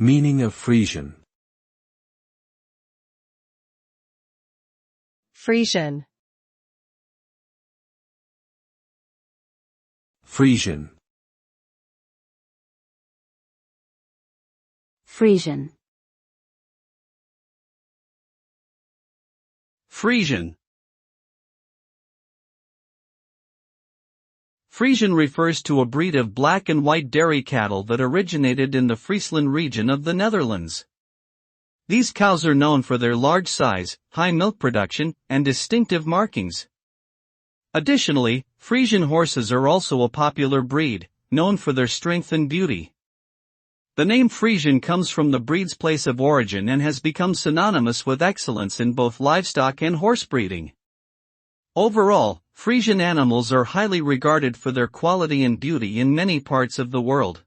Meaning of Friesian. Friesian. Friesian. Friesian. Friesian. Friesian refers to a breed of black and white dairy cattle that originated in the Friesland region of the Netherlands. These cows are known for their large size, high milk production, and distinctive markings. Additionally, Friesian horses are also a popular breed, known for their strength and beauty. The name Friesian comes from the breed's place of origin and has become synonymous with excellence in both livestock and horse breeding. Overall, Friesian animals are highly regarded for their quality and beauty in many parts of the world.